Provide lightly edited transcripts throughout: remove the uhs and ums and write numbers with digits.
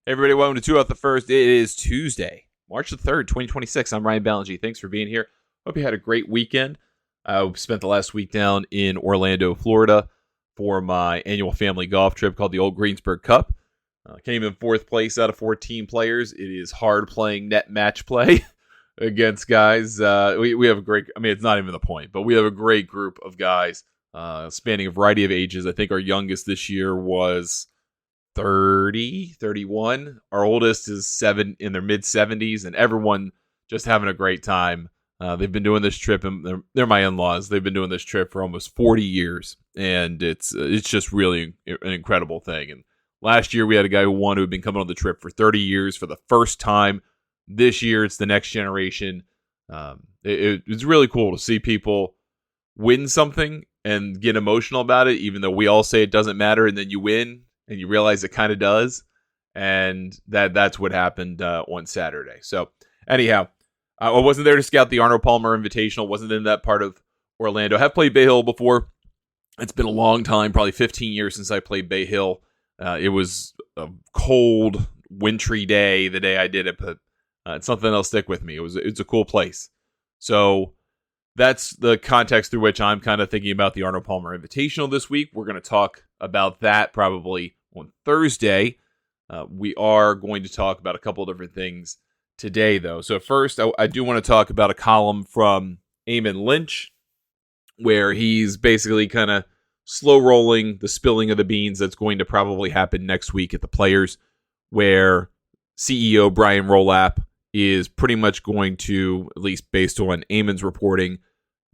Hey everybody, welcome to Two Out the First. It is Tuesday, March the 3rd, 2026. I'm Ryan Ballingy. Thanks for being here. Hope you had a great weekend. I spent the last week down in Orlando, Florida for my annual family golf trip called the Old Greensburg Cup. Came in fourth place out of 14 players. It is hard playing net match play against guys. We have a great, it's not even the point, but we have a great group of guys spanning a variety of ages. I think our youngest this year was 30, 31. Our oldest is in their mid 70s, and everyone just having a great time. They've been doing this trip, and they're my in-laws. They've been doing this trip for almost 40 years, and it's just really an incredible thing. And last year we had a guy who had been coming on the trip for 30 years for the first time. This year it's the next generation. It's really cool to see people win something and get emotional about it, even though we all say it doesn't matter, and then you win and you realize it kind of does. And that's what happened on Saturday. So anyhow, I wasn't there to scout the Arnold Palmer Invitational. Wasn't in that part of Orlando. I have played Bay Hill before. It's been a long time, probably 15 years since I played Bay Hill. It was a cold, wintry day the day I did it, but it's something that'll stick with me. It's a cool place. So that's the context through which I'm kind of thinking about the Arnold Palmer Invitational this week. We're going to talk about that probably on Thursday. We are going to talk about a couple of different things today, though. So first, I do want to talk about a column from Eamon Lynch, where he's basically kind of slow rolling the spilling of the beans that's going to probably happen next week at the Players, where CEO Brian Rolapp is pretty much going to, at least based on Eamon's reporting,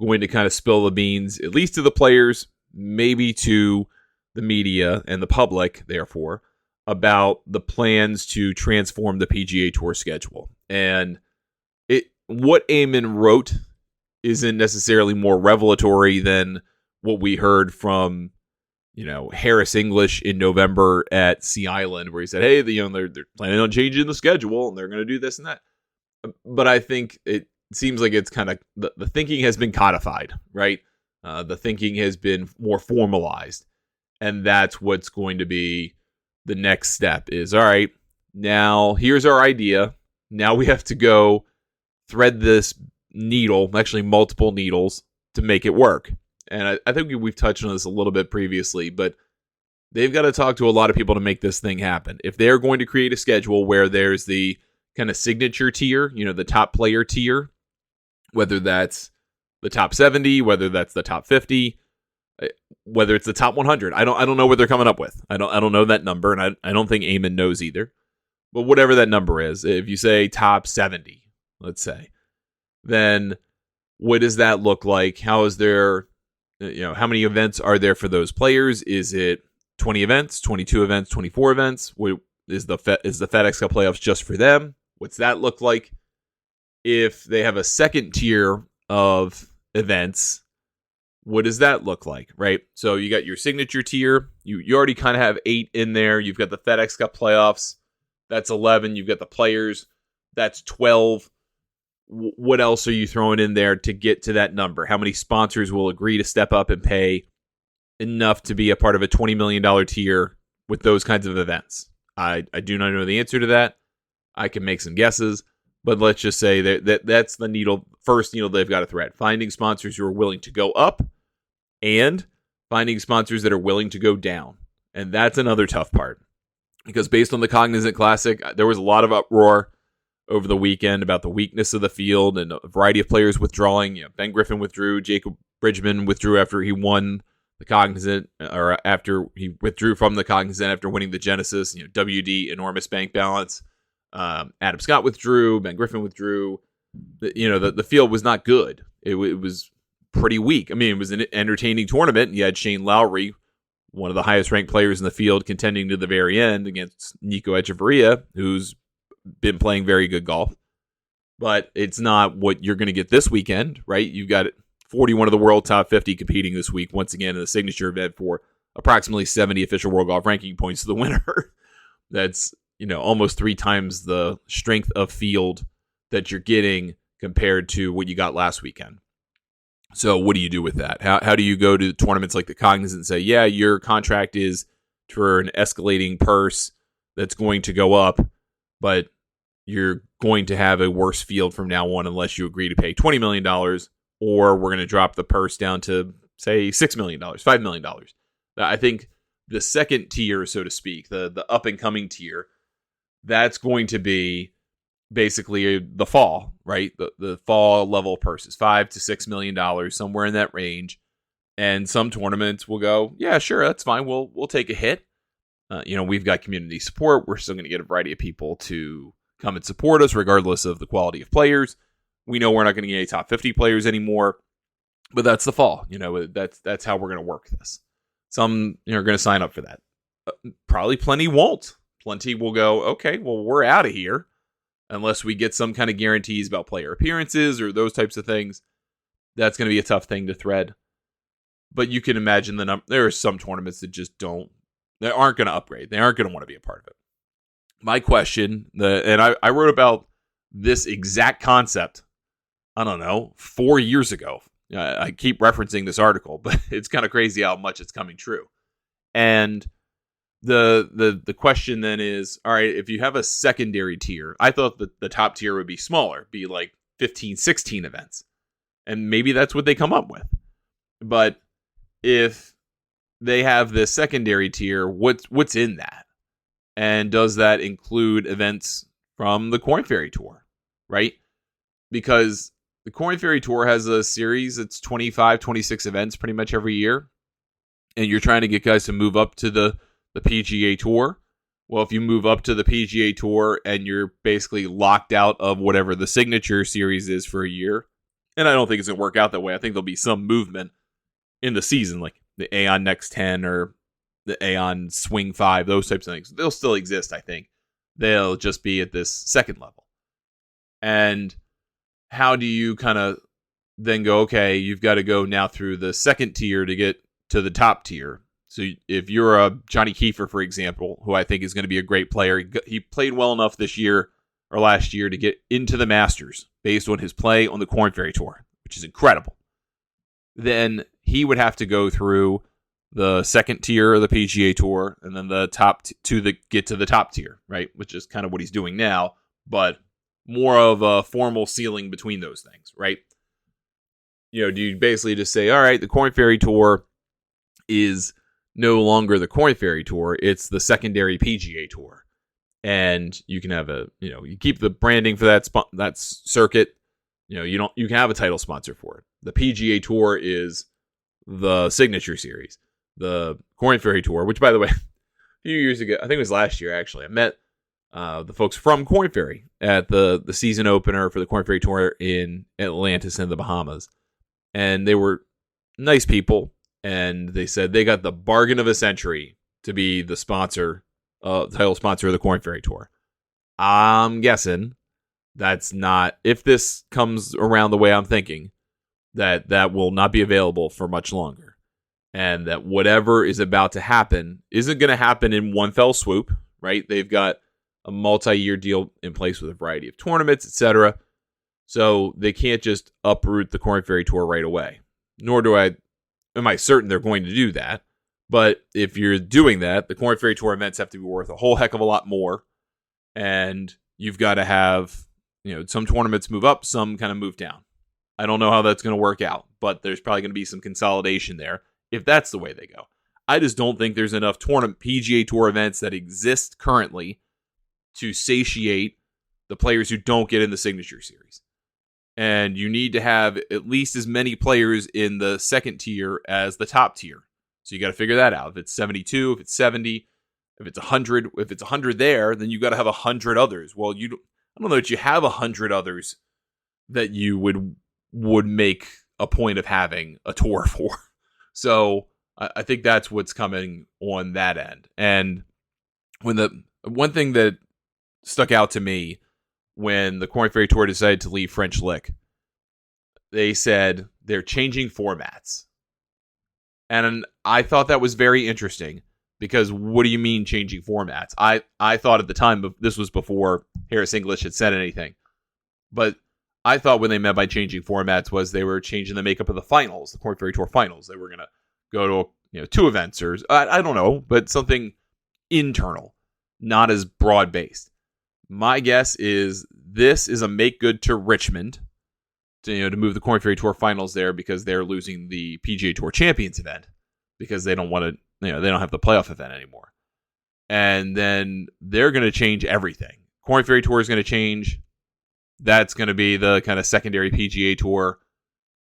going to kind of spill the beans, at least to the players, maybe to the media and the public, therefore, about the plans to transform the PGA Tour schedule. And what Eamon wrote isn't necessarily more revelatory than what we heard from, Harris English in November at Sea Island, where he said, hey, they're planning on changing the schedule and they're going to do this and that. But I think it seems like it's kind of the thinking has been codified, right? The thinking has been more formalized. And that's what's going to be the next step is, all right, now here's our idea. Now we have to go thread this needle, actually multiple needles, to make it work. And I think we've touched on this a little bit previously, but they've got to talk to a lot of people to make this thing happen. If they're going to create a schedule where there's the kind of signature tier, the top player tier, whether that's the top 70, whether that's the top 50, whether it's the top 100, I don't know what they're coming up with. I don't know that number, and I don't think Eamon knows either. But whatever that number is, if you say top 70, let's say, then what does that look like? How is there, how many events are there for those players? Is it 20 events, 22 events, 24 events? Is the FedEx Cup playoffs just for them? What's that look like? If they have a second tier of events, what does that look like, right? So you got your signature tier. You already kind of have 8 in there. You've got the FedEx Cup playoffs. That's 11. You've got the players. That's 12. What else are you throwing in there to get to that number? How many sponsors will agree to step up and pay enough to be a part of a $20 million tier with those kinds of events? I do not know the answer to that. I can make some guesses, but let's just say that's the first needle they've got to thread. Finding sponsors who are willing to go up and finding sponsors that are willing to go down. And that's another tough part, because based on the Cognizant Classic, there was a lot of uproar over the weekend about the weakness of the field and a variety of players withdrawing. Ben Griffin withdrew. Jacob Bridgman withdrew after he won the Cognizant, or after he withdrew from the Cognizant after winning the Genesis. WD, enormous bank balance. Adam Scott withdrew. Ben Griffin withdrew. The field was not good. It was pretty weak. It was an entertaining tournament. You had Shane Lowry, one of the highest ranked players in the field, contending to the very end against Nico Echeverria, who's been playing very good golf. But it's not what you're going to get this weekend, right? You've got 41 of the world top 50 competing this week, once again in the signature event for approximately 70 official world golf ranking points to the winner. That's, almost 3 times the strength of field that you're getting compared to what you got last weekend. So what do you do with that? How do you go to tournaments like the Cognizant and say, yeah, your contract is for an escalating purse that's going to go up, but you're going to have a worse field from now on unless you agree to pay $20 million, or we're going to drop the purse down to, say, $6 million, $5 million. I think the second tier, so to speak, the up-and-coming tier, that's going to be basically the fall, right? The fall level purses, $5 to $6 million, somewhere in that range. And some tournaments will go, yeah, sure, that's fine. We'll take a hit. We've got community support. We're still going to get a variety of people to come and support us, regardless of the quality of players. We know we're not going to get any top 50 players anymore, but that's the fall. That's how we're going to work this. Some are going to sign up for that. Probably plenty won't. Plenty will go, okay, well, we're out of here. Unless we get some kind of guarantees about player appearances or those types of things. That's going to be a tough thing to thread. But you can imagine there are some tournaments that just they aren't going to upgrade. They aren't going to want to be a part of it. My question, and I wrote about this exact concept, I don't know, 4 years ago. I keep referencing this article, but it's kind of crazy how much it's coming true. And the question then is, all right, if you have a secondary tier, I thought that the top tier would be smaller, be like 15, 16 events. And maybe that's what they come up with. But if they have this secondary tier, what's in that? And does that include events from the Korn Ferry Tour, right? Because the Korn Ferry Tour has a series that's 25, 26 events pretty much every year. And you're trying to get guys to move up to the PGA Tour. Well, if you move up to the PGA Tour and you're basically locked out of whatever the signature series is for a year, and I don't think it's going to work out that way. I think there'll be some movement in the season, like the Aon Next 10 or the Aon Swing 5, those types of things. They'll still exist, I think. They'll just be at this second level. And how do you kind of then go, okay, you've got to go now through the second tier to get to the top tier. So if you're a Johnny Kiefer, for example, who I think is going to be a great player, he played well enough this year or last year to get into the Masters based on his play on the Korn Ferry Tour, which is incredible. Then he would have to go through the second tier of the PGA Tour and then the top get to the top tier, right? Which is kind of what he's doing now, but more of a formal ceiling between those things, right? Do you basically just say, all right, the Korn Ferry Tour is no longer the Korn Ferry Tour, it's the secondary PGA Tour. And you can have you keep the branding for that circuit. You can have a title sponsor for it. The PGA Tour is the signature series. The Korn Ferry Tour, which by the way, a few years ago, I think it was last year actually, I met the folks from Korn Ferry at the season opener for the Korn Ferry Tour in Atlantis in the Bahamas. And they were nice people. And they said they got the bargain of a century to be the title sponsor of the Korn Ferry Tour. I'm guessing that's not, if this comes around the way I'm thinking, that will not be available for much longer. And that whatever is about to happen isn't going to happen in one fell swoop, right? They've got a multi-year deal in place with a variety of tournaments, etc. So they can't just uproot the Korn Ferry Tour right away. Nor am I certain they're going to do that. But if you're doing that, the Korn Ferry Tour events have to be worth a whole heck of a lot more. And you've got to have, some tournaments move up, some kind of move down. I don't know how that's going to work out, but there's probably going to be some consolidation there if that's the way they go. I just don't think there's enough PGA Tour events that exist currently to satiate the players who don't get in the signature series. And you need to have at least as many players in the second tier as the top tier. So you got to figure that out. If it's 72, if it's 70, if it's 100, if it's 100 there, then you got to have 100 others. Well, I don't know that you have 100 others that you would make a point of having a tour for. So I think that's what's coming on that end. And when the one thing that stuck out to me when the Korn Ferry Tour decided to leave French Lick, they said they're changing formats. And I thought that was very interesting because what do you mean changing formats? I thought at the time, this was before Harris English had said anything, but I thought what they meant by changing formats was they were changing the makeup of the finals, the Korn Ferry Tour finals. They were going to go to 2 events or I don't know, but something internal. not as broad-based. My guess is this is a make good to Richmond to move the Korn Ferry Tour Finals there because they're losing the PGA Tour Champions event because they don't want to, they don't have the playoff event anymore. And then they're going to change everything. Korn Ferry Tour is going to change. That's going to be the kind of secondary PGA Tour.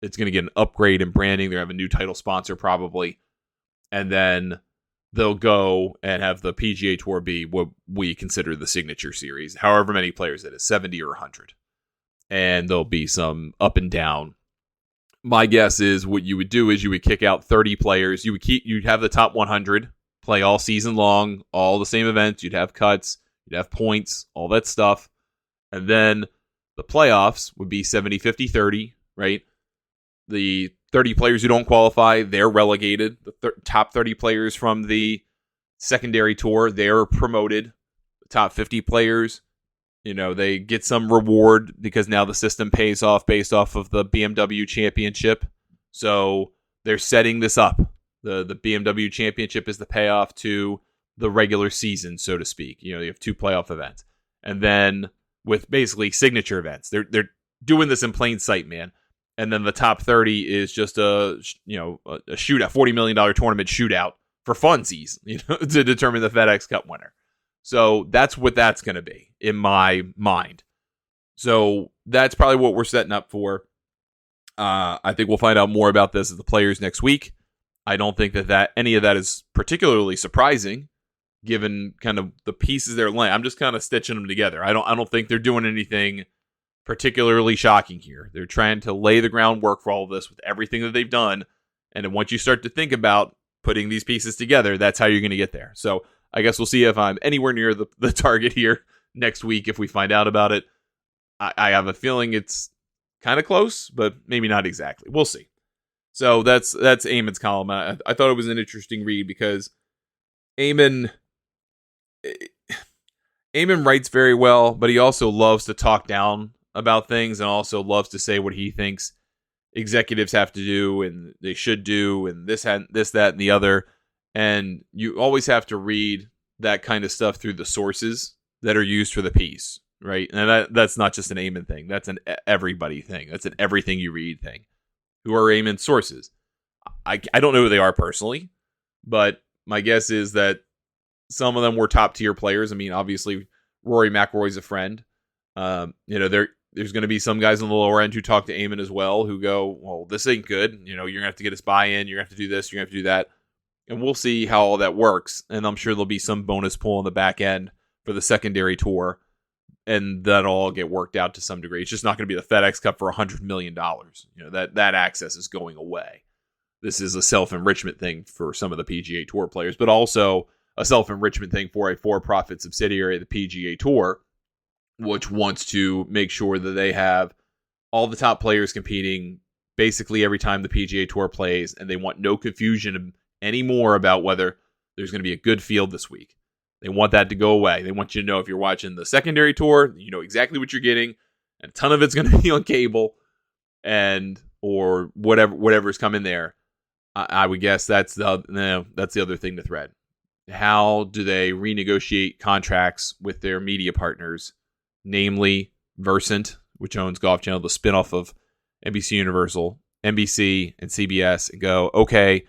It's going to get an upgrade in branding. They're going to have a new title sponsor probably. And then they'll go and have the PGA Tour be what we consider the signature series, however many players it is, 70 or 100. And there'll be some up and down. My guess is what you would do is you would kick out 30 players. You'd have the top 100 play all season long, all the same events. You'd have cuts, you'd have points, all that stuff. And then the playoffs would be 70, 50, 30, right? The 30 players who don't qualify, they're relegated. The top 30 players from the secondary tour, they're promoted. The top 50 players, they get some reward because now the system pays off based off of the BMW Championship. So they're setting this up. The BMW Championship is the payoff to the regular season, so to speak. You have 2 playoff events. And then with basically signature events, they're doing this in plain sight, man. And then the top 30 is just a shootout, $40 million tournament shootout for funsies, to determine the FedEx Cup winner. So that's what that's going to be in my mind. So that's probably what we're setting up for. I think we'll find out more about this as the players next week. I don't think that any of that is particularly surprising, given kind of the pieces they're laying. I'm just kind of stitching them together. I don't think they're doing anything particularly shocking here. They're trying to lay the groundwork for all of this with everything that they've done. And then once you start to think about putting these pieces together, that's how you're going to get there. So I guess we'll see if I'm anywhere near the target here next week if we find out about it. I have a feeling it's kind of close, but maybe not exactly. We'll see. So that's Eamon's column. I thought it was an interesting read because Eamon writes very well, but he also loves to talk down about things and also loves to say what he thinks executives have to do and they should do and this, that, and the other. And you always have to read that kind of stuff through the sources that are used for the piece, right? And that's not just an Eamon thing. That's an everybody thing. That's an everything you read thing. Who are Eamon's sources? I don't know who they are personally, but my guess is that some of them were top tier players. I mean, obviously, Rory McIlroy's a friend. There's going to be some guys on the lower end who talk to Eamon as well, who go, well, this ain't good. You're going to have to get us buy-in. You're going to have to do this. You're going to have to do that. And we'll see how all that works. And I'm sure there'll be some bonus pull on the back end for the secondary tour. And that'll all get worked out to some degree. It's just not going to be the FedEx Cup for $100 million. That access is going away. This is a self-enrichment thing for some of the PGA Tour players, but also a self-enrichment thing for a for-profit subsidiary of the PGA Tour, which wants to make sure that they have all the top players competing basically every time the PGA Tour plays, and they want no confusion anymore about whether there's going to be a good field this week. They want that to go away. They want you to know if you're watching the secondary tour, you know exactly what you're getting, and a ton of it's going to be on cable, or whatever's coming there. I would guess that's the other thing to thread. How do they renegotiate contracts with their media partners, namely Versant, which owns Golf Channel, the spinoff of NBC Universal, NBC, and CBS, and go, okay,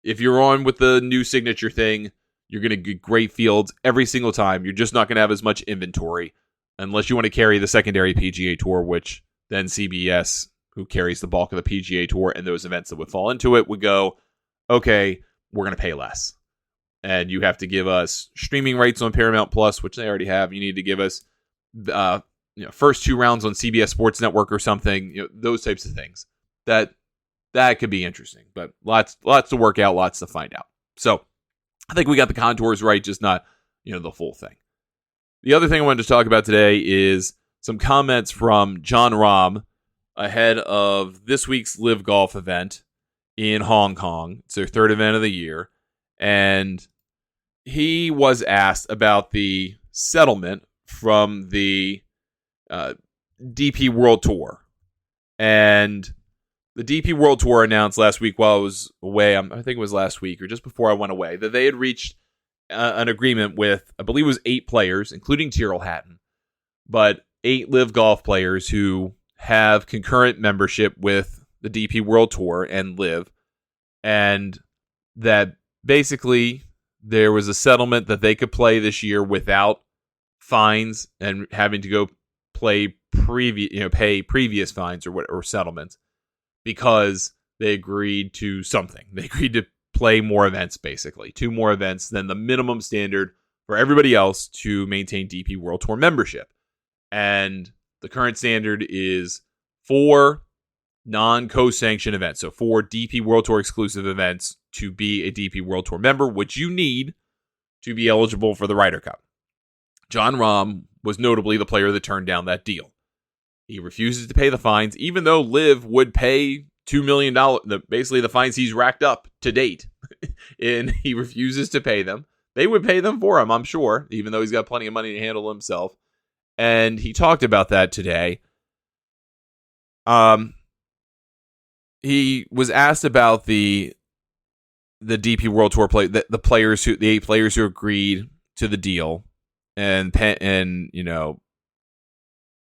if you're on with the new signature thing, you're going to get great fields every single time. You're just not going to have as much inventory unless you want to carry the secondary PGA Tour, which then CBS, who carries the bulk of the PGA Tour and those events that would fall into it, would go, okay, we're going to pay less. And you have to give us streaming rights on Paramount Plus, which they already have. You need to give us first 2 rounds on CBS Sports Network or something. Those types of things. That could be interesting, but lots to work out, lots to find out. So I think we got the contours right, just not the full thing. The other thing I wanted to talk about today is some comments from Jon Rahm ahead of this week's LIV Golf event in Hong Kong. It's their 3rd event of the year. And he was asked about the settlement from the DP World Tour. And the DP World Tour announced last week while I was away, I think it was last week or just before I went away, that they had reached an agreement with, I believe it was 8 players, including Tyrrell Hatton, but 8 LIV Golf players who have concurrent membership with the DP World Tour and LIV, and that basically there was a settlement that they could play this year without fines and having to go pay previous fines or settlements, because they agreed to something. They agreed to play more events, basically 2 more events than the minimum standard for everybody else to maintain DP World Tour membership. And the current standard is 4 non-co-sanctioned events. So 4 DP World Tour exclusive events to be a DP World Tour member, which you need to be eligible for the Ryder Cup. Jon Rahm was notably the player that turned down that deal. He refuses to pay the fines, even though LIV would pay $2 million, basically the fines he's racked up to date, and he refuses to pay them. They would pay them for him, I'm sure, even though he's got plenty of money to handle himself. And he talked about that today. He was asked about the DP World Tour play, the 8 players who agreed to the deal and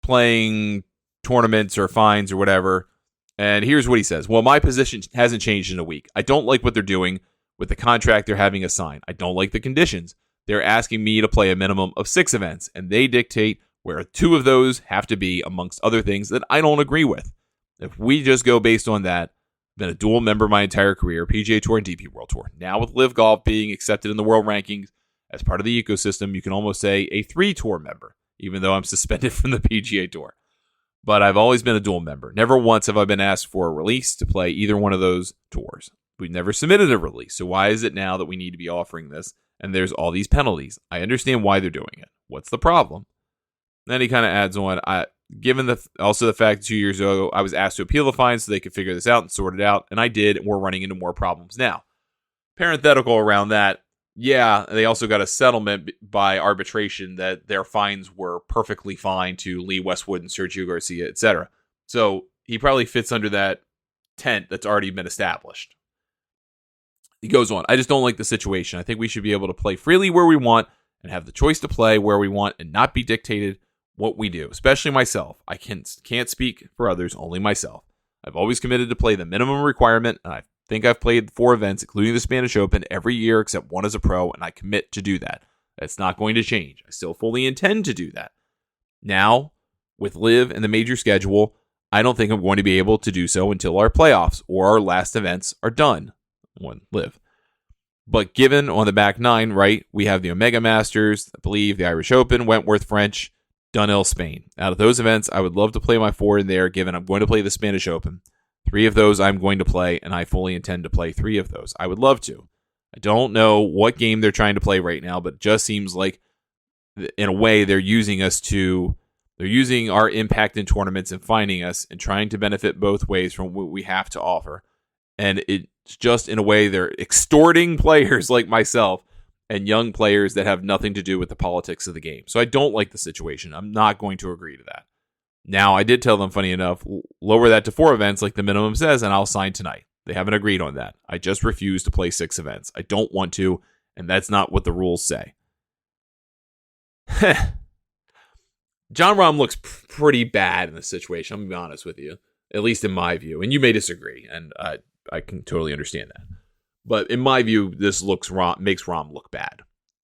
playing tournaments or fines or whatever. And here's what he says. Well, my position hasn't changed in a week. I don't like what they're doing with the contract they're having us sign. I don't like the conditions. They're asking me to play a minimum of 6 events, and they dictate where 2 of those have to be, amongst other things that I don't agree with. If we just go based on that, I've been a dual member my entire career, PGA Tour and DP World Tour. Now with LIV Golf being accepted in the world rankings as part of the ecosystem, you can almost say a 3-tour member, even though I'm suspended from the PGA Tour. But I've always been a dual member. Never once have I been asked for a release to play either one of those tours. We've never submitted a release, so why is it now that we need to be offering this? And there's all these penalties. I understand why they're doing it. What's the problem? Then he kind of adds on, given also the fact that 2 years ago I was asked to appeal the fines so they could figure this out and sort it out, and I did, and we're running into more problems now. Parenthetical around that, yeah, they also got a settlement by arbitration that their fines were perfectly fine to Lee Westwood and Sergio Garcia, etc. So he probably fits under that tent that's already been established. He goes on, I just don't like the situation. I think we should be able to play freely where we want and have the choice to play where we want and not be dictated what we do, especially myself. I can't speak for others, only myself. I've always committed to play the minimum requirement, and I think I've played 4 events, including the Spanish Open, every year except one as a pro, and I commit to do that. That's not going to change. I still fully intend to do that. Now, with LIV and the major schedule, I don't think I'm going to be able to do so until our playoffs or our last events are done on LIV. But given on the back 9, right, we have the Omega Masters, I believe the Irish Open, Wentworth French, Dunhill, Spain. Out of those events, I would love to play my 4 in there, given I'm going to play the Spanish Open. 3 of those I'm going to play, and I fully intend to play 3 of those. I would love to. I don't know what game they're trying to play right now, but it just seems like, in a way, they're using our impact in tournaments and finding us and trying to benefit both ways from what we have to offer. And it's just, in a way, they're extorting players like myself and young players that have nothing to do with the politics of the game. So I don't like the situation. I'm not going to agree to that. Now, I did tell them, funny enough, lower that to 4 events like the minimum says, and I'll sign tonight. They haven't agreed on that. I just refuse to play 6 events. I don't want to, and that's not what the rules say. Jon Rahm looks pretty bad in this situation, I'm going to be honest with you, at least in my view. And you may disagree, and I can totally understand that. But in my view, this makes Rahm look bad.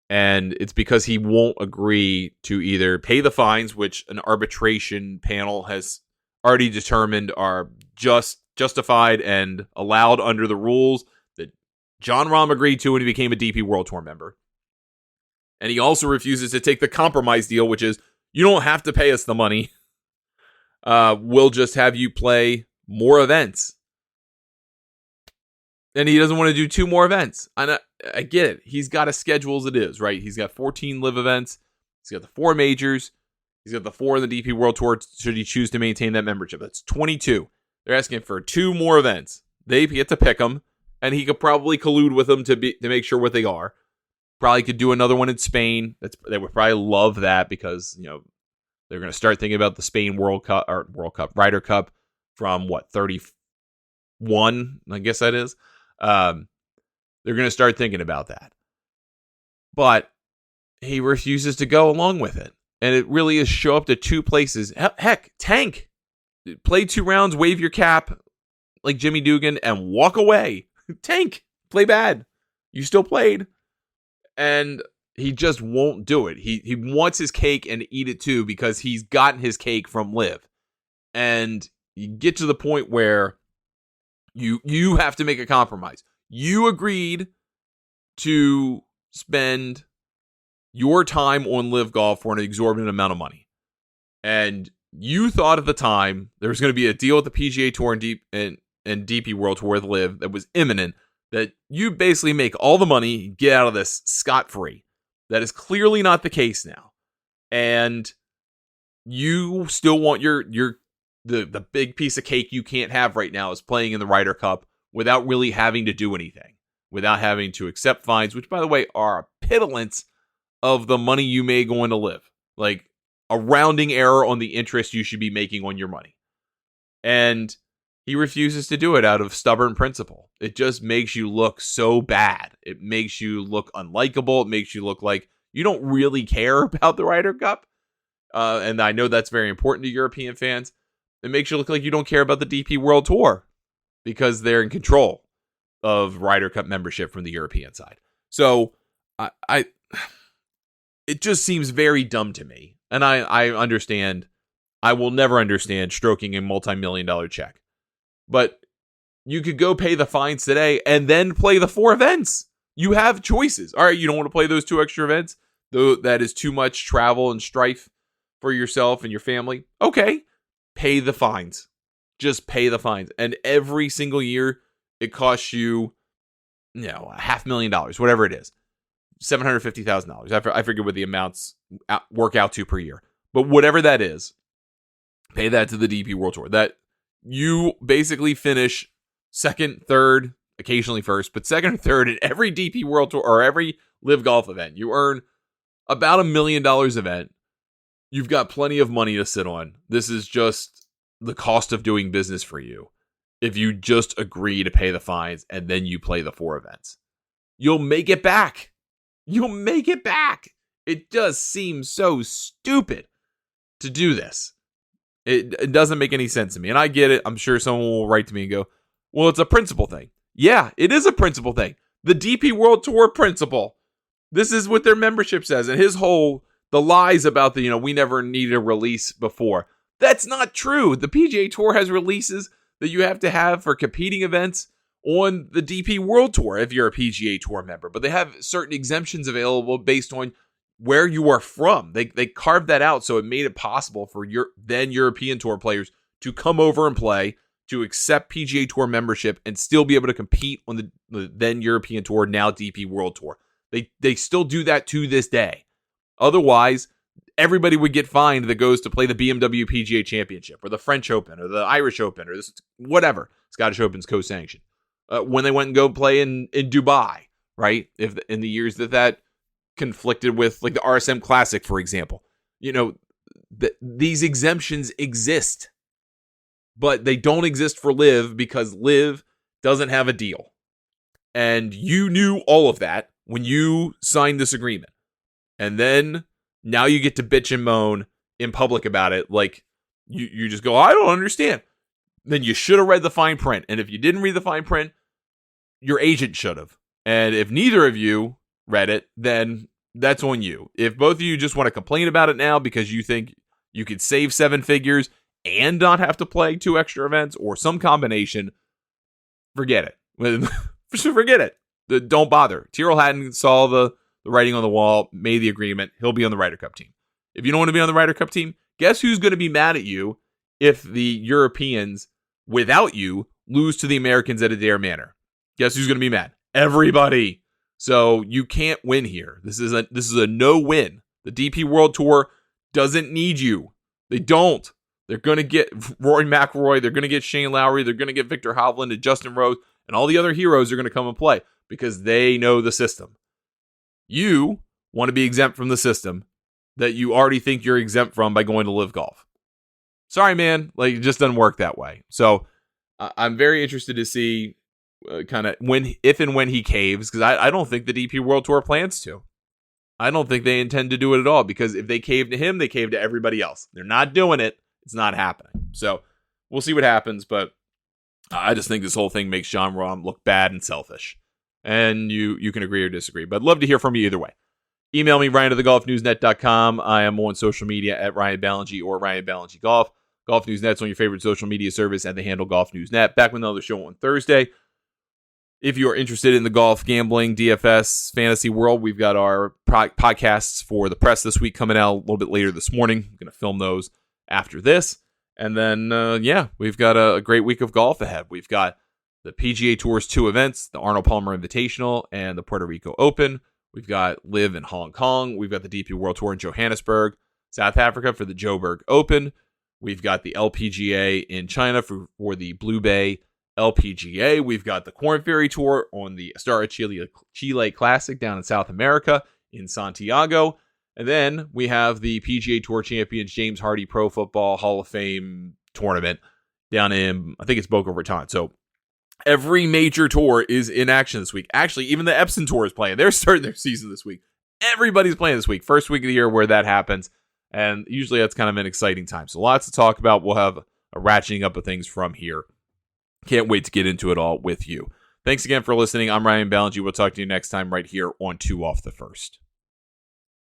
And it's because he won't agree to either pay the fines, which an arbitration panel has already determined are justified and allowed under the rules that Jon Rahm agreed to when he became a DP World Tour member. And he also refuses to take the compromise deal, which is, you don't have to pay us the money. We'll just have you play more events. And he doesn't want to do 2 more events. I get it. He's got a schedule as it is, right? He's got 14 LIV events. He's got the 4 majors. He's got the 4 in the DP World Tour should he choose to maintain that membership. That's 22. They're asking for 2 more events. They get to pick them, and he could probably collude with them to make sure what they are. Probably could do another one in Spain. They would probably love that because, they're going to start thinking about the Spain Ryder Cup from 31, I guess that is. They're going to start thinking about that. but he refuses to go along with it. And it really is show up to two places. Heck, tank. Play 2 rounds, wave your cap like Jimmy Dugan, and walk away. Tank. Play bad. You still played. And he just won't do it. He wants his cake and eat it too because he's gotten his cake from LIV. And you get to the point where you have to make a compromise. You agreed to spend your time on LIV Golf for an exorbitant amount of money. And you thought at the time there was going to be a deal with the PGA Tour and DP World Tour with LIV that was imminent, that you basically make all the money, get out of this scot-free. That is clearly not the case now. And you still want the big piece of cake you can't have right now is playing in the Ryder Cup without really having to do anything, without having to accept fines, which, by the way, are a pittance of the money you may go on to LIV. Like a rounding error on the interest you should be making on your money. And he refuses to do it out of stubborn principle. It just makes you look so bad. It makes you look unlikable. It makes you look like you don't really care about the Ryder Cup. And I know that's very important to European fans. It makes you look like you don't care about the DP World Tour because they're in control of Ryder Cup membership from the European side. So it just seems very dumb to me. And I understand, I will never understand stroking a multi-million-dollar check. But you could go pay the fines today and then play the 4 events. You have choices. All right, you don't want to play those 2 extra events? Though that is too much travel and strife for yourself and your family. Okay, pay the fines. Just pay the fines. And every single year, it costs you, $500,000, whatever it is. $750,000. I forget what the amounts work out to per year. But whatever that is, pay that to the DP World Tour. That you basically finish second, third, occasionally first, but second or third in every DP World Tour or every LIV Golf event. You earn about $1 million event. You've got plenty of money to sit on. This is just the cost of doing business for you. If you just agree to pay the fines and then you play the 4 events, you'll make it back. You'll make it back. It does seem so stupid to do this. It doesn't make any sense to me. And I get it. I'm sure someone will write to me and go, well, it's a principle thing. Yeah, it is a principle thing. The DP World Tour principle. This is what their membership says. And the lies about we never needed a release before. That's not true. The PGA Tour has releases that you have to have for competing events on the DP World Tour if you're a PGA Tour member. But they have certain exemptions available based on where you are from. They carved that out so it made it possible for then European Tour players to come over and play, to accept PGA Tour membership, and still be able to compete on the then European Tour, now DP World Tour. They still do that to this day. Otherwise, everybody would get fined that goes to play the BMW PGA Championship or the French Open or the Irish Open or whatever. Scottish Open's co-sanctioned. When they went and go play in Dubai, right? If in the years that conflicted with like the RSM Classic, for example, these exemptions exist, but they don't exist for LIV because LIV doesn't have a deal. And you knew all of that when you signed this agreement. And then now you get to bitch and moan in public about it. Like you just go, I don't understand. Then you should have read the fine print. And if you didn't read the fine print, your agent should have. And if neither of you read it, then that's on you. If both of you just want to complain about it now because you think you could save 7 figures and not have to play 2 extra events or some combination, forget it. Forget it. Don't bother. Tyrrell Hatton saw the writing on the wall, made the agreement. He'll be on the Ryder Cup team. If you don't want to be on the Ryder Cup team, guess who's going to be mad at you if the Europeans, without you, lose to the Americans at Adair Manor? Guess who's going to be mad? Everybody. So you can't win here. This is a no-win. The DP World Tour doesn't need you. They don't. They're going to get Rory McIlroy. They're going to get Shane Lowry. They're going to get Victor Hovland and Justin Rose. And all the other heroes are going to come and play because they know the system. You want to be exempt from the system that you already think you're exempt from by going to LIV Golf. Sorry, man. Like, it just doesn't work that way. So I'm very interested to see kind of if and when he caves, because I don't think the DP World Tour plans to. I don't think they intend to do it at all, because if they cave to him, they cave to everybody else. They're not doing it. It's not happening. So we'll see what happens, but I just think this whole thing makes Jon Rahm look bad and selfish. And you can agree or disagree, but I'd love to hear from you either way. Email me, ryan@thegolfnewsnet.com. I am on social media at Ryan Ballingy or Ryan Ballingy Golf. Golf News Net's on your favorite social media service at the handle Golf News Net. Back with another show on Thursday. If you are interested in the golf, gambling, DFS, fantasy world, we've got our podcasts for the press this week coming out a little bit later this morning. I'm going to film those after this. And then, we've got a great week of golf ahead. We've got the PGA Tour's 2 events, the Arnold Palmer Invitational and the Puerto Rico Open. We've got LIV in Hong Kong. We've got the DP World Tour in Johannesburg, South Africa for the Joburg Open. We've got the LPGA in China for the Blue Bay LPGA. We've got the Corn Ferry Tour on the Star Chile Classic down in South America in Santiago. And then we have the PGA Tour Champions James Hardy Pro Football Hall of Fame tournament down in, I think it's Boca Raton. So every major tour is in action this week. Actually, even the Epson Tour is playing. They're starting their season this week. Everybody's playing this week. First week of the year where that happens. And usually that's kind of an exciting time. So lots to talk about. We'll have a ratcheting up of things from here. Can't wait to get into it all with you. Thanks again for listening. I'm Ryan Ballingy. We'll talk to you next time right here on 2 Off the First.